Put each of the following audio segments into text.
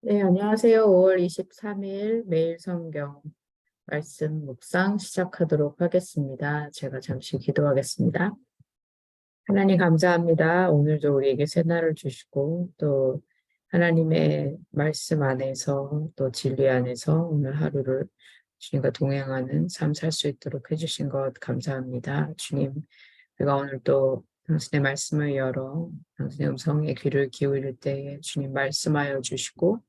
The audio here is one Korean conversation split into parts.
네, 안녕하세요. 5월 23일 매일 성경 말씀 묵상 시작하도록 하겠습니다. 제가 잠시 기도하겠습니다. 하나님 감사합니다. 오늘도 우리에게 새날을 주시고 또 하나님의 말씀 안에서 또 진리 안에서 오늘 하루를 주님과 동행하는 삶 살 수 있도록 해주신 것 감사합니다. 주님, 우리가 오늘 또 당신의 말씀을 열어 당신의 음성에 귀를 기울일 때에 주님 말씀하여 주시고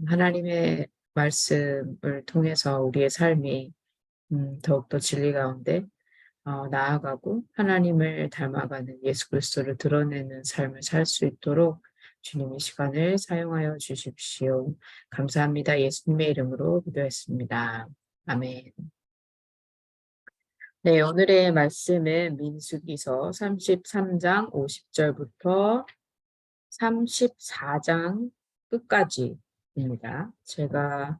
하나님의 말씀을 통해서 우리의 삶이 더욱더 진리 가운데 나아가고 하나님을 닮아가는 예수 그리스도를 드러내는 삶을 살 수 있도록 주님의 시간을 사용하여 주십시오. 감사합니다. 예수님의 이름으로 기도했습니다. 아멘. 네, 오늘의 말씀은 민수기서 33장 50절부터 34장 끝까지입니다. 제가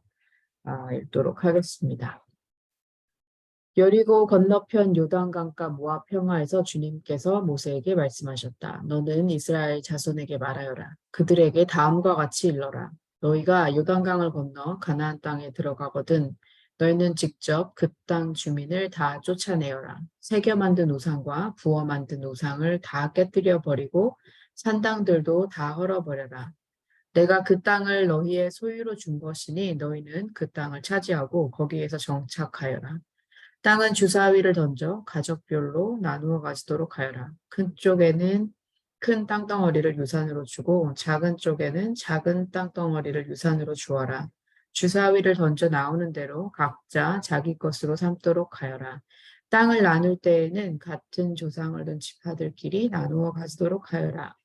읽도록 하겠습니다. 여리고 건너편 요단강가 모압 평화에서 주님께서 모세에게 말씀하셨다. 너는 이스라엘 자손에게 말하여라. 그들에게 다음과 같이 일러라. 너희가 요단강을 건너 가나안 땅에 들어가거든 너희는 직접 그 땅 주민을 다 쫓아내어라. 새겨 만든 우상과 부어 만든 우상을 다 깨뜨려 버리고 산당들도 다 헐어버려라. 내가 그 땅을 너희의 소유로 준 것이니 너희는 그 땅을 차지하고 거기에서 정착하여라. 땅은 주사위를 던져 가족별로 나누어 가지도록 하여라. 큰 쪽에는 큰 땅덩어리를 유산으로 주고 작은 쪽에는 작은 땅덩어리를 유산으로 주어라. 주사위를 던져 나오는 대로 각자 자기 것으로 삼도록 하여라. 땅을 나눌 때에는 같은 조상을 둔 지파들끼리 나누어 가지도록 하여라.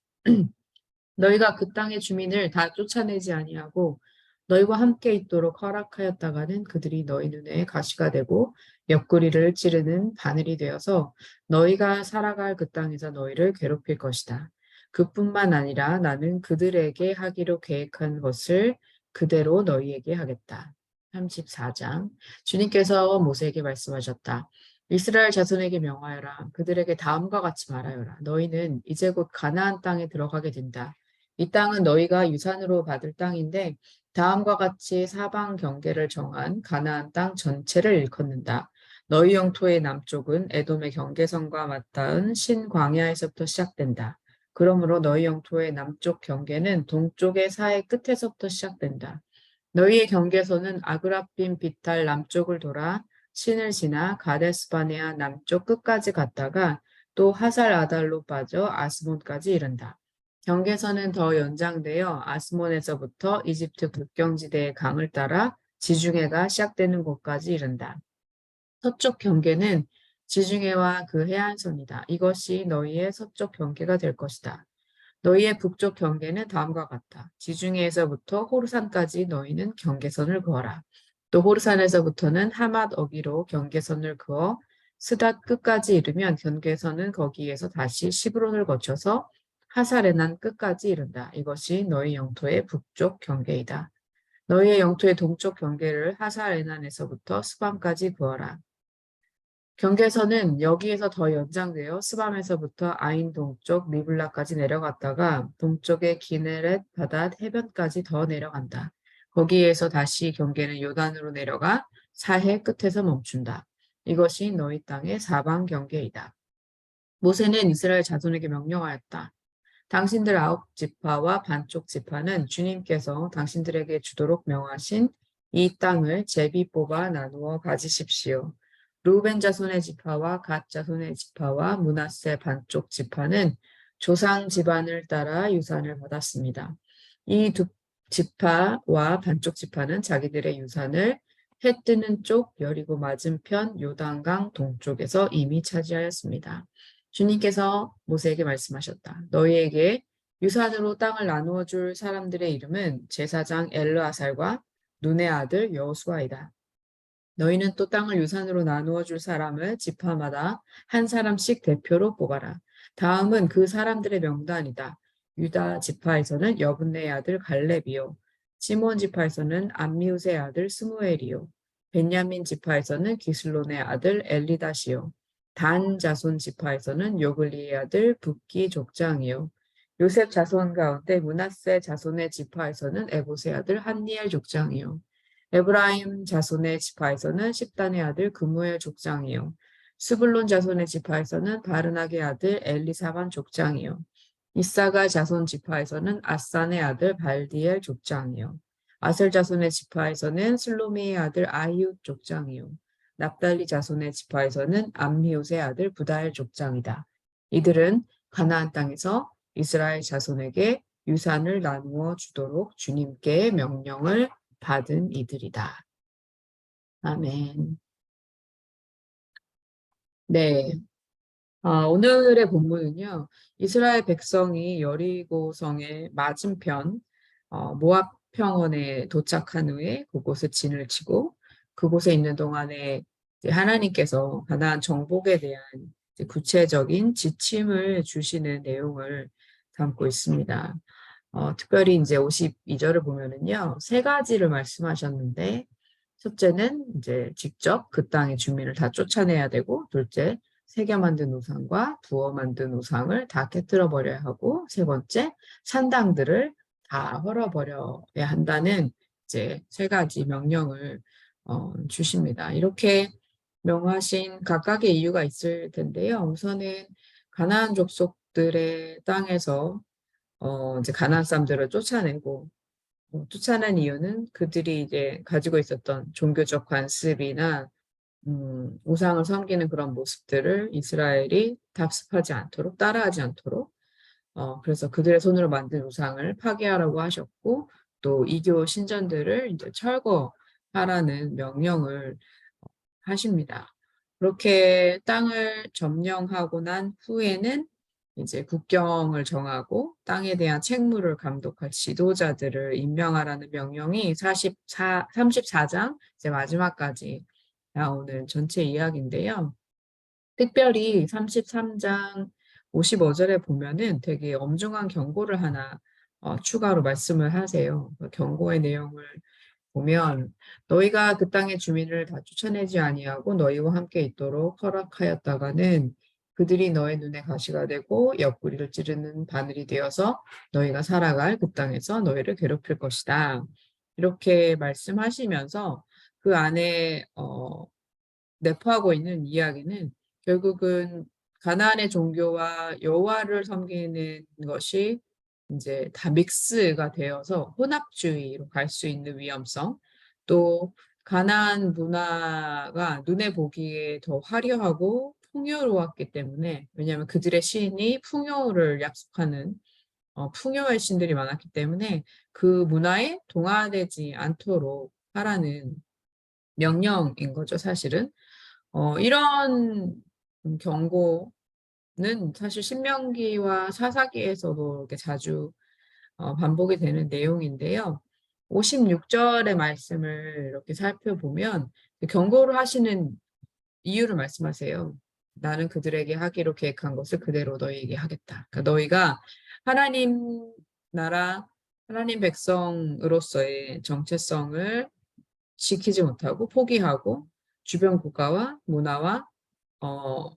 너희가 그 땅의 주민을 다 쫓아내지 아니하고 너희와 함께 있도록 허락하였다가는 그들이 너희 눈에 가시가 되고 옆구리를 찌르는 바늘이 되어서 너희가 살아갈 그 땅에서 너희를 괴롭힐 것이다. 그뿐만 아니라 나는 그들에게 하기로 계획한 것을 그대로 너희에게 하겠다. 34장 주님께서 모세에게 말씀하셨다. 이스라엘 자손에게 명하여라. 그들에게 다음과 같이 말하여라. 너희는 이제 곧 가나안 땅에 들어가게 된다. 이 땅은 너희가 유산으로 받을 땅인데 다음과 같이 사방 경계를 정한 가나안 땅 전체를 일컫는다. 너희 영토의 남쪽은 에돔의 경계선과 맞닿은 신광야에서부터 시작된다. 그러므로 너희 영토의 남쪽 경계는 동쪽의 사해 끝에서부터 시작된다. 너희의 경계선은 아그라빔 비탈 남쪽을 돌아 신을 지나 가데스바네아 남쪽 끝까지 갔다가 또 하살 아달로 빠져 아스몬까지 이른다. 경계선은 더 연장되어 아스몬에서부터 이집트 국경지대의 강을 따라 지중해가 시작되는 곳까지 이른다. 서쪽 경계는 지중해와 그 해안선이다. 이것이 너희의 서쪽 경계가 될 것이다. 너희의 북쪽 경계는 다음과 같다. 지중해에서부터 호르산까지 너희는 경계선을 그어라. 또 호르산에서부터는 하맛 어기로 경계선을 그어 스닷 끝까지 이르면 경계선은 거기에서 다시 시브론을 거쳐서 하사레난 끝까지 이른다. 이것이 너희 영토의 북쪽 경계이다. 너희의 영토의 동쪽 경계를 하사레난에서부터 스밤까지 그어라. 경계선은 여기에서 더 연장되어 스밤에서부터 아인 동쪽 리블라까지 내려갔다가 동쪽의 기네렛 바닷 해변까지 더 내려간다. 거기에서 다시 경계는 요단으로 내려가 사해 끝에서 멈춘다. 이것이 너희 땅의 사방 경계이다. 모세는 이스라엘 자손에게 명령하였다. 당신들 9지파와 반쪽 지파는 주님께서 당신들에게 주도록 명하신 이 땅을 제비 뽑아 나누어 가지십시오. 루벤 자손의 지파와 갓 자손의 지파와 므낫세 반쪽 지파는 조상 집안을 따라 유산을 받았습니다. 이 두 지파와 반쪽 지파는 자기들의 유산을 해 뜨는 쪽 여리고 맞은편 요단강 동쪽에서 이미 차지하였습니다. 주님께서 모세에게 말씀하셨다. 너희에게 유산으로 땅을 나누어 줄 사람들의 이름은 제사장 엘르아살과 눈의 아들 여호수아이다. 너희는 또 땅을 유산으로 나누어 줄 사람을 지파마다 한 사람씩 대표로 뽑아라. 다음은 그 사람들의 명단이다. 유다 지파에서는 여분네의 아들 갈렙이요. 시몬 지파에서는 암미우스의 아들 스무엘이요. 벤야민 지파에서는 기슬론의 아들 엘리다시요. 단 자손 지파에서는 요글리의 아들 붓기 족장이요. 요셉 자손 가운데 므낫세 자손의 지파에서는 에봇의 아들 한니엘 족장이요. 에브라임 자손의 지파에서는 십단의 아들 그무엘 족장이요. 스불론 자손의 지파에서는 바르나게 아들 엘리사반 족장이요. 이사갈 자손 지파에서는 아산의 아들 발디엘 족장이요. 아셀 자손의 지파에서는 슬로미의 아들 아히웃 족장이요. 납달리 자손의 지파에서는 암미옷의 아들 부다엘 족장이다. 이들은 가나안 땅에서 이스라엘 자손에게 유산을 나누어 주도록 주님께 명령을 받은 이들이다. 아멘. 네. 오늘의 본문은요, 이스라엘 백성이 여리고성의 맞은편 모압 평원에 도착한 후에 그곳에 진을 치고 그곳에 있는 동안에 이제 하나님께서 가나안 정복에 대한 이제 구체적인 지침을 주시는 내용을 담고 있습니다. 특별히 이제 52절을 보면은요, 세 가지를 말씀하셨는데, 첫째는 이제 직접 그 땅의 주민을 다 쫓아내야 되고, 둘째, 새겨 만든 우상과 부어 만든 우상을 다 깨뜨려 버려야 하고, 세 번째, 산당들을 다 헐어버려야 한다는 이제 세 가지 명령을 주십니다. 이렇게 명하신 각각의 이유가 있을 텐데요. 우선은 가나안 족속들의 땅에서 이제 가나안 사람들을 쫓아내고 쫓아낸 이유는 그들이 이제 가지고 있었던 종교적 관습이나 우상을 섬기는 그런 모습들을 이스라엘이 답습하지 않도록 따라하지 않도록 그래서 그들의 손으로 만든 우상을 파괴하라고 하셨고 또 이교 신전들을 이제 철거하라는 명령을 하십니다. 그렇게 땅을 점령하고 난 후에는 이제 국경을 정하고 땅에 대한 책무를 감독할 지도자들을 임명하라는 명령이 34장 이제 마지막까지 나오는 전체 이야기인데요. 특별히 33장 55절에 보면은 되게 엄중한 경고를 하나 추가로 말씀을 하세요. 그 경고의 내용을 보면 너희가 그 땅의 주민을 다 쫓아내지 아니하고 너희와 함께 있도록 허락하였다가는 그들이 너의 눈에 가시가 되고 옆구리를 찌르는 바늘이 되어서 너희가 살아갈 그 땅에서 너희를 괴롭힐 것이다. 이렇게 말씀하시면서 그 안에 내포하고 있는 이야기는 결국은 가나안의 종교와 여호와를 섬기는 것이 이제 다 믹스가 되어서 혼합주의로 갈 수 있는 위험성, 또 가나안 문화가 눈에 보기에 더 화려하고 풍요로웠기 때문에 왜냐하면 그들의 신이 풍요를 약속하는 풍요의 신들이 많았기 때문에 그 문화에 동화되지 않도록 하라는 명령인 거죠, 사실은. 이런 경고는 사실 신명기와 사사기에서도 이렇게 자주 반복이 되는 내용인데요. 56절의 말씀을 이렇게 살펴보면 경고를 하시는 이유를 말씀하세요. 나는 그들에게 하기로 계획한 것을 그대로 너희에게 하겠다. 그러니까 너희가 하나님 나라, 하나님 백성으로서의 정체성을 지키지 못하고 포기하고 주변 국가와 문화와 어,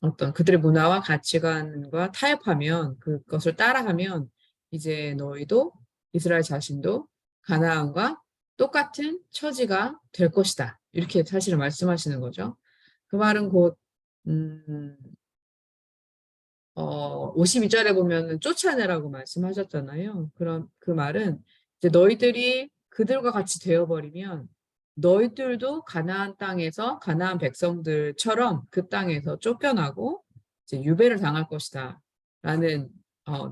어떤 그들의 문화와 가치관과 타협하면 그것을 따라하면 이제 너희도 이스라엘 자신도 가나안과 똑같은 처지가 될 것이다. 이렇게 사실은 말씀하시는 거죠. 그 말은 곧 52절에 보면 쫓아내라고 말씀하셨잖아요. 그럼 그 말은 이제 너희들이 그들과 같이 되어버리면 너희들도 가나안 땅에서 가나안 백성들처럼 그 땅에서 쫓겨나고 이제 유배를 당할 것이다. 라는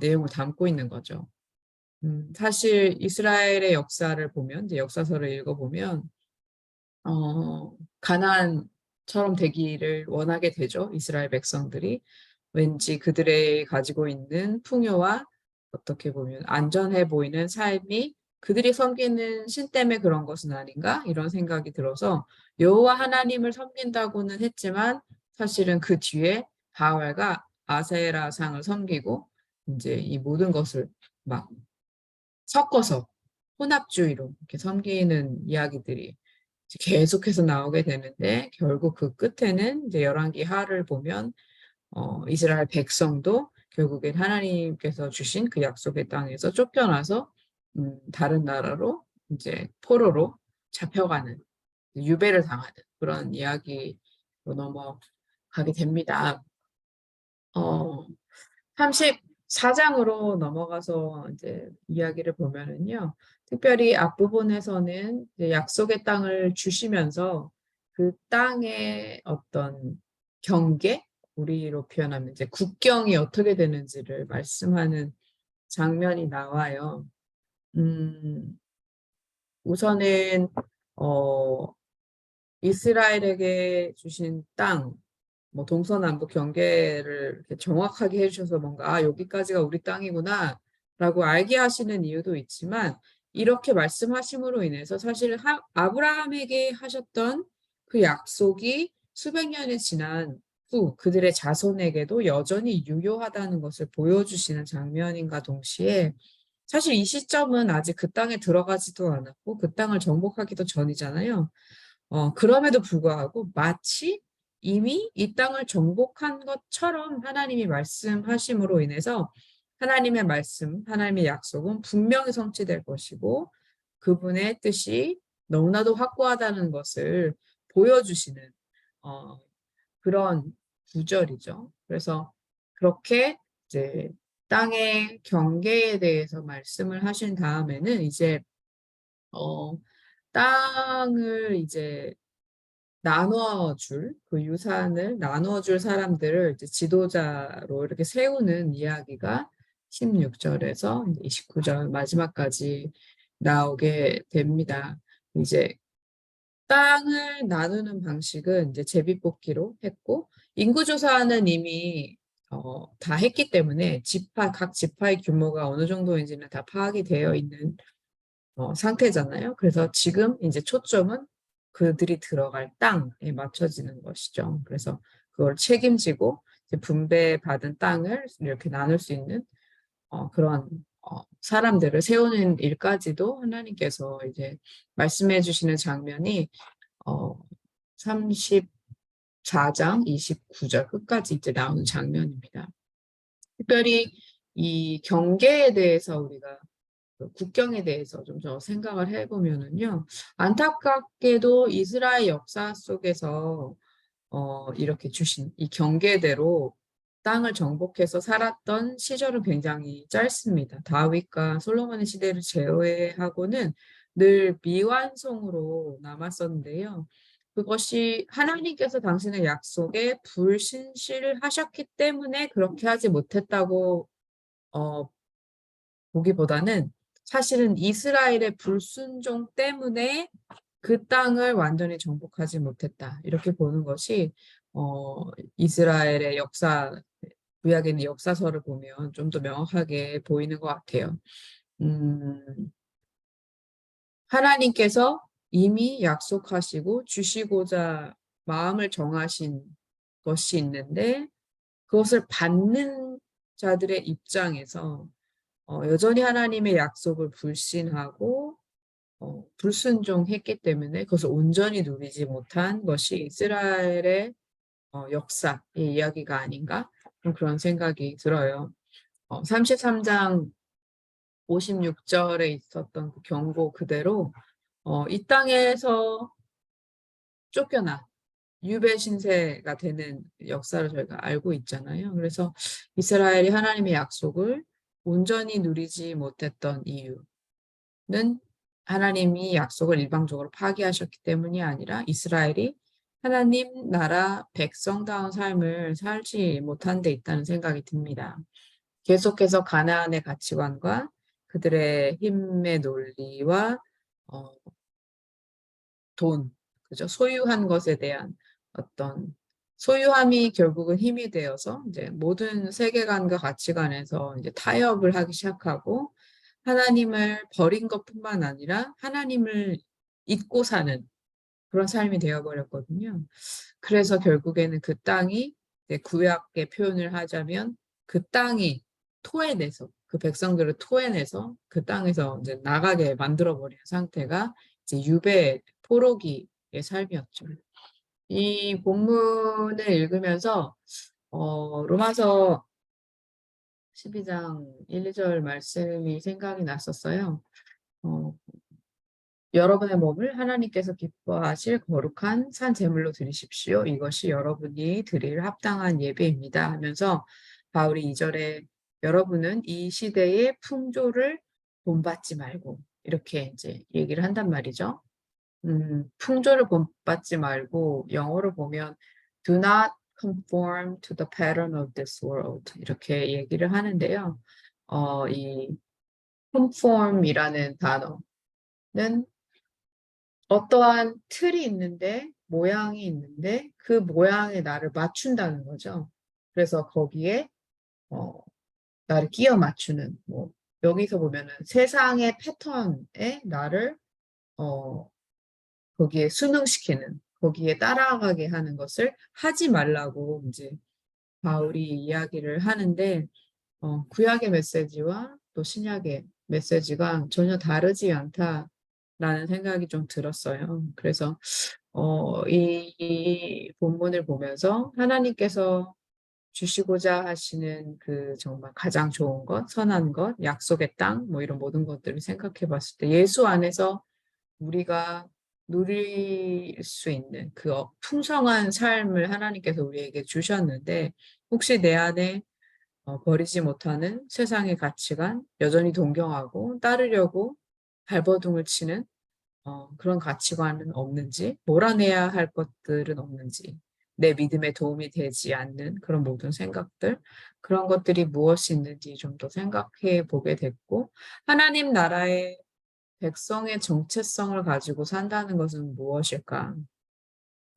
내용을 담고 있는 거죠. 사실 이스라엘의 역사를 보면 이제 역사서를 읽어보면 가나안처럼 되기를 원하게 되죠. 이스라엘 백성들이. 왠지 그들의 가지고 있는 풍요와 어떻게 보면 안전해 보이는 삶이 그들이 섬기는 신 때문에 그런 것은 아닌가? 이런 생각이 들어서 여호와 하나님을 섬긴다고는 했지만 사실은 그 뒤에 바알과 아세라 상을 섬기고 이제 이 모든 것을 막 섞어서 혼합주의로 이렇게 섬기는 이야기들이 계속해서 나오게 되는데 결국 그 끝에는 이제 열왕기 하를 보면 이스라엘 백성도 결국엔 하나님께서 주신 그 약속의 땅에서 쫓겨나서 다른 나라로 이제 포로로 잡혀가는, 유배를 당하는 그런 이야기로 넘어가게 됩니다. 34장으로 넘어가서 이제 이야기를 보면은요, 특별히 앞부분에서는 이제 약속의 땅을 주시면서 그 땅의 어떤 경계, 우리로 표현하면 이제 국경이 어떻게 되는지를 말씀하는 장면이 나와요. 우선은 이스라엘에게 주신 땅, 뭐 동서남북 경계를 이렇게 정확하게 해주셔서 뭔가 여기까지가 우리 땅이구나 라고 알게 하시는 이유도 있지만, 이렇게 말씀하심으로 인해서 사실 아브라함에게 하셨던 그 약속이 수백 년이 지난 후 그들의 자손에게도 여전히 유효하다는 것을 보여주시는 장면인가 동시에, 사실 이 시점은 아직 그 땅에 들어가지도 않았고 그 땅을 정복하기도 전이잖아요. 그럼에도 불구하고 마치 이미 이 땅을 정복한 것처럼 하나님이 말씀하심으로 인해서 하나님의 말씀, 하나님의 약속은 분명히 성취될 것이고 그분의 뜻이 너무나도 확고하다는 것을 보여주시는 그런 구절이죠. 그래서 그렇게 이제 땅의 경계에 대해서 말씀을 하신 다음에는 이제 땅을 이제 나눠줄, 그 유산을 나눠줄 사람들을 이제 지도자로 이렇게 세우는 이야기가 16절에서 29절 마지막까지 나오게 됩니다. 이제 땅을 나누는 방식은 이제 제비뽑기로 했고, 인구조사는 이미 다 했기 때문에 각 지파의 규모가 어느 정도인지는 다 파악이 되어 있는 상태잖아요. 그래서 지금 이제 초점은 그들이 들어갈 땅에 맞춰지는 것이죠. 그래서 그걸 책임지고 이제 분배받은 땅을 이렇게 나눌 수 있는 그런 사람들을 세우는 일까지도 하나님께서 이제 말씀해 주시는 장면이 34장 29절 끝까지 이제 나오는 장면입니다. 특별히 이 경계에 대해서 우리가 그 국경에 대해서 좀 더 생각을 해보면은요, 안타깝게도 이스라엘 역사 속에서 이렇게 주신 이 경계대로 땅을 정복해서 살았던 시절은 굉장히 짧습니다. 다윗과 솔로몬의 시대를 제외하고는 늘 미완성으로 남았었는데요. 그것이 하나님께서 당신의 약속에 불신실을 하셨기 때문에 그렇게 하지 못했다고 보기보다는 사실은 이스라엘의 불순종 때문에 그 땅을 완전히 정복하지 못했다. 이렇게 보는 것이 이스라엘의 구약에 있는 역사서를 보면 좀 더 명확하게 보이는 것 같아요. 하나님께서 이미 약속하시고 주시고자 마음을 정하신 것이 있는데 그것을 받는 자들의 입장에서 여전히 하나님의 약속을 불신하고 불순종했기 때문에 그것을 온전히 누리지 못한 것이 이스라엘의 역사의 이야기가 아닌가 그런 생각이 들어요. 33장 56절에 있었던 그 경고 그대로 이 땅에서 쫓겨나 유배 신세가 되는 역사를 저희가 알고 있잖아요. 그래서 이스라엘이 하나님의 약속을 온전히 누리지 못했던 이유는 하나님이 약속을 일방적으로 파기하셨기 때문이 아니라 이스라엘이 하나님 나라 백성다운 삶을 살지 못한 데 있다는 생각이 듭니다. 계속해서 가나안의 가치관과 그들의 힘의 논리와 돈, 그죠? 소유한 것에 대한 어떤 소유함이 결국은 힘이 되어서 이제 모든 세계관과 가치관에서 이제 타협을 하기 시작하고 하나님을 버린 것뿐만 아니라 하나님을 잊고 사는 그런 삶이 되어버렸거든요. 그래서 결국에는 그 땅이 구약의 표현을 하자면 그 땅이 토해내서 그 백성들을 토해내서 그 땅에서 이제 나가게 만들어버리는 상태가 이제 유배 포로기의 삶이었죠. 이 본문을 읽으면서 로마서 12장 1, 2절 말씀이 생각이 났었어요. 여러분의 몸을 하나님께서 기뻐하실 거룩한 산 제물로 드리십시오. 이것이 여러분이 드릴 합당한 예배입니다. 하면서 바울이 2절에 여러분은 이 시대의 풍조를 본받지 말고 이렇게 이제 얘기를 한단 말이죠. 풍조를 본받지 말고 영어로 보면 do not conform to the pattern of this world 이렇게 얘기를 하는데요. 이 conform이라는 단어는 어떠한 틀이 있는데 모양이 있는데 그 모양에 나를 맞춘다는 거죠. 그래서 거기에 나를 끼워 맞추는 뭐 여기서 보면은 세상의 패턴에 나를 거기에 순응시키는 거기에 따라가게 하는 것을 하지 말라고 이제 바울이 이야기를 하는데 구약의 메시지와 또 신약의 메시지가 전혀 다르지 않다라는 생각이 좀 들었어요. 그래서 이 본문을 보면서 하나님께서 주시고자 하시는 그 정말 가장 좋은 것, 선한 것, 약속의 땅, 뭐 이런 모든 것들을 생각해 봤을 때 예수 안에서 우리가 누릴 수 있는 그 풍성한 삶을 하나님께서 우리에게 주셨는데 혹시 내 안에 버리지 못하는 세상의 가치관, 여전히 동경하고 따르려고 발버둥을 치는 그런 가치관은 없는지, 몰아내야 할 것들은 없는지, 내 믿음에 도움이 되지 않는 그런 모든 생각들, 그런 것들이 무엇이 있는지 좀 더 생각해 보게 됐고, 하나님 나라의 백성의 정체성을 가지고 산다는 것은 무엇일까?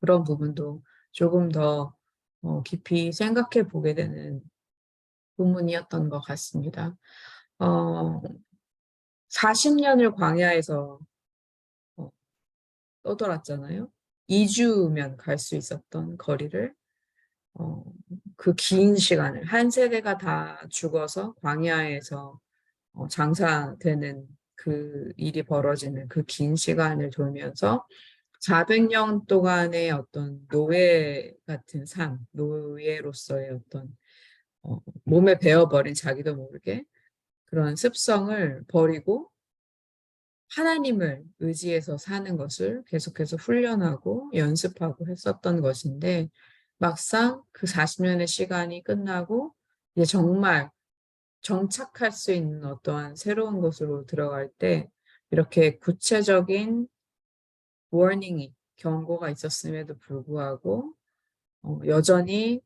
그런 부분도 조금 더 깊이 생각해 보게 되는 부문이었던 것 같습니다. 40년을 광야에서 떠돌았잖아요. 2주면 갈 수 있었던 거리를 그 긴 시간을 한 세대가 다 죽어서 광야에서 장사되는 그 일이 벌어지는 그 긴 시간을 돌면서 400년 동안의 어떤 노예 같은 삶, 노예로서의 어떤 몸에 배어버린 자기도 모르게 그런 습성을 버리고 하나님을 의지해서 사는 것을 계속해서 훈련하고 연습하고 했었던 것인데 막상 그 40년의 시간이 끝나고 이제 정말 정착할 수 있는 어떠한 새로운 곳으로 들어갈 때 이렇게 구체적인 워닝이 경고가 있었음에도 불구하고 여전히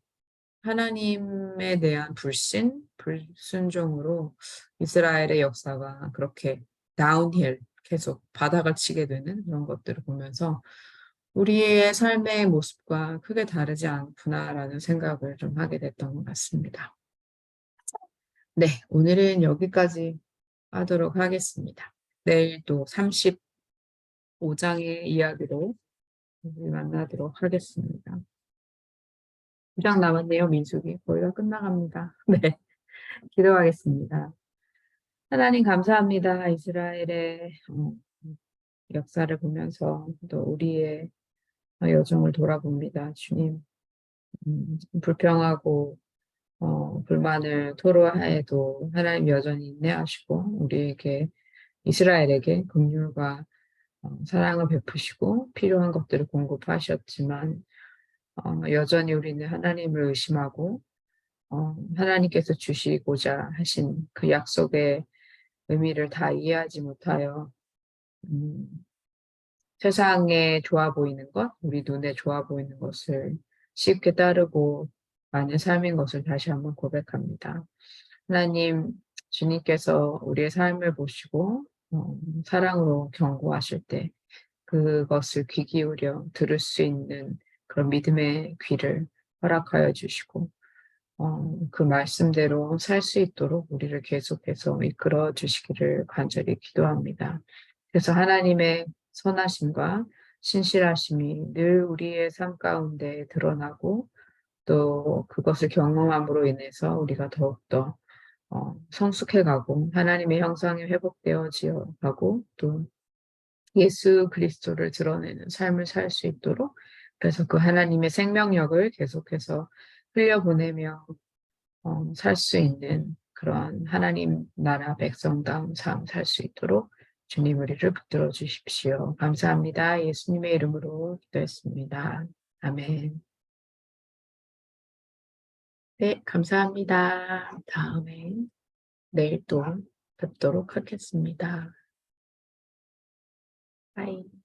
하나님에 대한 불신, 불순종으로 이스라엘의 역사가 그렇게 다운힐 계속 바닥을 치게 되는 그런 것들을 보면서 우리의 삶의 모습과 크게 다르지 않구나라는 생각을 좀 하게 됐던 것 같습니다. 네, 오늘은 여기까지 하도록 하겠습니다. 내일 또 35장의 이야기로 만나도록 하겠습니다. 2장 남았네요, 민숙이. 거의 다 끝나갑니다. 네, 기도하겠습니다. 하나님 감사합니다. 이스라엘의 역사를 보면서 또 우리의 여정을 돌아봅니다. 주님, 불평하고 불만을 토로해도 하나님 여전히 인내하시고 우리에게 이스라엘에게 긍휼과 사랑을 베푸시고 필요한 것들을 공급하셨지만 여전히 우리는 하나님을 의심하고 하나님께서 주시고자 하신 그 약속의 의미를 다 이해하지 못하여 세상에 좋아 보이는 것, 우리 눈에 좋아 보이는 것을 쉽게 따르고 많은 삶인 것을 다시 한번 고백합니다. 하나님, 주님께서 우리의 삶을 보시고 사랑으로 경고하실 때 그것을 귀 기울여 들을 수 있는 그런 믿음의 귀를 허락하여 주시고 그 말씀대로 살 수 있도록 우리를 계속해서 이끌어 주시기를 간절히 기도합니다. 그래서 하나님의 선하심과 신실하심이 늘 우리의 삶 가운데 드러나고 또 그것을 경험함으로 인해서 우리가 더욱더 성숙해가고 하나님의 형상이 회복되어지어 가고 또 예수 그리스도를 드러내는 삶을 살 수 있도록 그래서 그 하나님의 생명력을 계속해서 흘려보내며 살 수 있는 그런 하나님 나라 백성다운 삶 살 수 있도록 주님 우리를 붙들어 주십시오. 감사합니다. 예수님의 이름으로 기도했습니다. 아멘. 네, 감사합니다. 다음에 내일 또 뵙도록 하겠습니다. 바이.